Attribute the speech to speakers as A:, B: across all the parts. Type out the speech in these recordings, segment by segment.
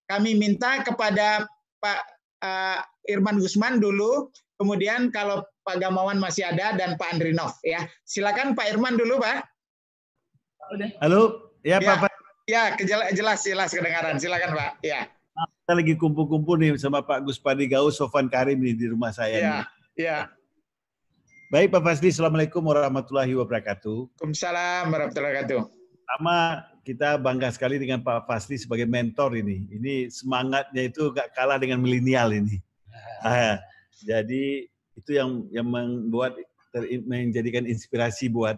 A: kami minta kepada Pak Irman Gusman dulu, kemudian kalau Pak Gamawan masih ada dan Pak Andrinov ya. Silakan Pak Irman dulu, Pak.
B: Halo, ya Pak.
A: Ya, jelas kedengaran. Silakan Pak. Ya.
B: Kita lagi kumpul-kumpul nih sama Pak Guspadi Gaus, Sofwan Karim nih di rumah saya.
A: Ya,
B: nih.
A: ya.
B: Baik Pak Fazli, Assalamualaikum warahmatullahi wabarakatuh.
A: Waalaikumsalam warahmatullahi wabarakatuh.
B: Pertama, kita bangga sekali dengan Pak Fazli sebagai mentor ini. Ini semangatnya itu gak kalah dengan milenial ini. Jadi itu yang membuat menjadikan inspirasi buat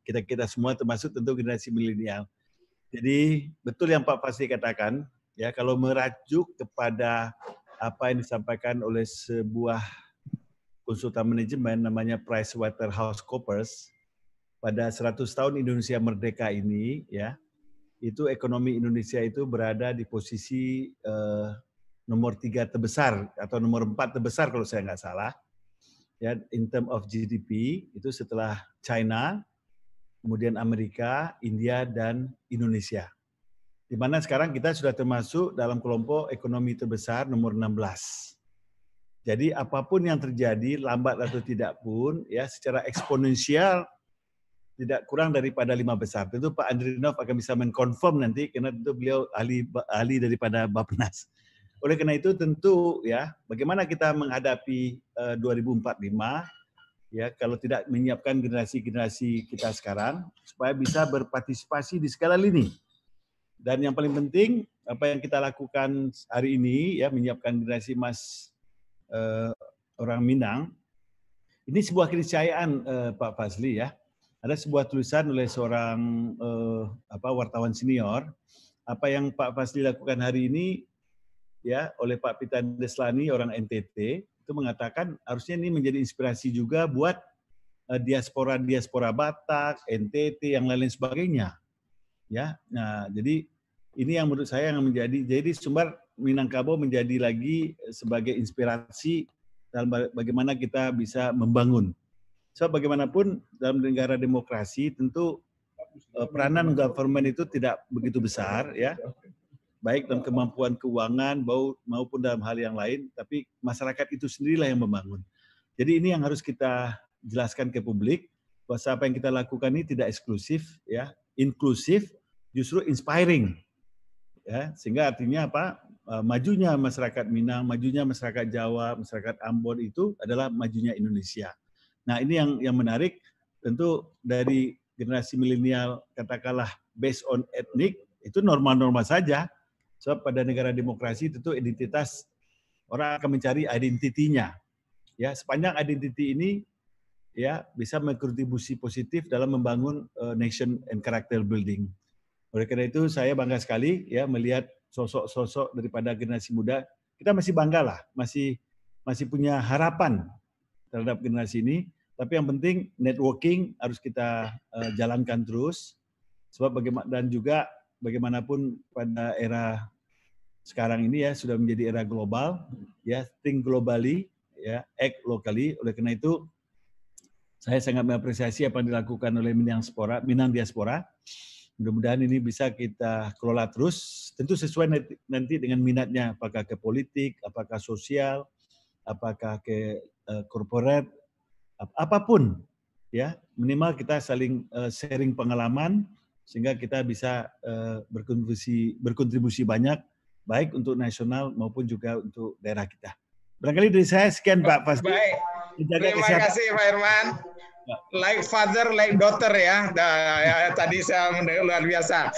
B: kita semua, termasuk tentu generasi milenial. Jadi betul yang Pak Fazli katakan, ya kalau merajuk kepada apa yang disampaikan oleh sebuah konsultan manajemen namanya PricewaterhouseCoopers, pada 100 tahun Indonesia merdeka ini, ya itu ekonomi Indonesia itu berada di posisi nomor 3 terbesar atau nomor 4 terbesar kalau saya nggak salah, ya in term of GDP itu setelah China, kemudian Amerika, India dan Indonesia. Di mana sekarang kita sudah termasuk dalam kelompok ekonomi terbesar nomor 16. Jadi apapun yang terjadi, lambat atau tidak pun, ya secara eksponensial tidak kurang daripada 5 besar. Tentu Pak Andrinov akan bisa mengkonfirm nanti, karena tentu beliau ahli daripada Bappenas. Oleh karena itu tentu ya, bagaimana kita menghadapi 2045, ya kalau tidak menyiapkan generasi-generasi kita sekarang supaya bisa berpartisipasi di segala lini. Dan yang paling penting apa yang kita lakukan hari ini ya, menyiapkan generasi emas orang Minang. Ini sebuah keniscayaan Pak Fazli ya. Ada sebuah tulisan oleh seorang wartawan senior, apa yang Pak Fazli lakukan hari ini ya oleh Pak Pitan Deslani orang NTT itu mengatakan harusnya ini menjadi inspirasi juga buat diaspora Batak, NTT yang lain sebagainya. Ya. Nah, jadi ini yang menurut saya yang jadi sumber Minangkabau menjadi lagi sebagai inspirasi dalam bagaimana kita bisa membangun. So bagaimanapun dalam negara demokrasi tentu peranan government itu tidak begitu besar ya. Baik dalam kemampuan keuangan maupun dalam hal yang lain, tapi masyarakat itu sendirilah yang membangun. Jadi ini yang harus kita jelaskan ke publik bahwa apa yang kita lakukan ini tidak eksklusif ya, inklusif, justru inspiring. Ya, sehingga artinya apa? Majunya masyarakat Minang, majunya masyarakat Jawa, masyarakat Ambon itu adalah majunya Indonesia. Nah, ini yang menarik tentu dari generasi milenial katakanlah based on ethnic itu normal-normal saja. Sebab pada negara demokrasi tentu identitas orang akan mencari identitinya. Ya, sepanjang identiti ini ya bisa berkontribusi positif dalam membangun nation and character building. Oleh karena itu saya bangga sekali ya melihat sosok-sosok daripada generasi muda. Kita masih bangga lah, masih punya harapan terhadap generasi ini. Tapi yang penting networking harus kita jalankan terus. Sebab dan juga bagaimanapun pada era sekarang ini ya sudah menjadi era global, ya think globally, ya act locally. Oleh karena itu saya sangat mengapresiasi apa yang dilakukan oleh Minang Diaspora. Mudah-mudahan ini bisa kita kelola terus, tentu sesuai nanti dengan minatnya, apakah ke politik, apakah sosial, apakah ke corporate, apapun, ya minimal kita saling sharing pengalaman sehingga kita bisa berkontribusi banyak, baik untuk nasional maupun juga untuk daerah kita. Barangkali dari saya sekian Pak Fazli.
A: Baik, terima kasih Pak Irman. Like father, like daughter ya. Tadi saya luar biasa.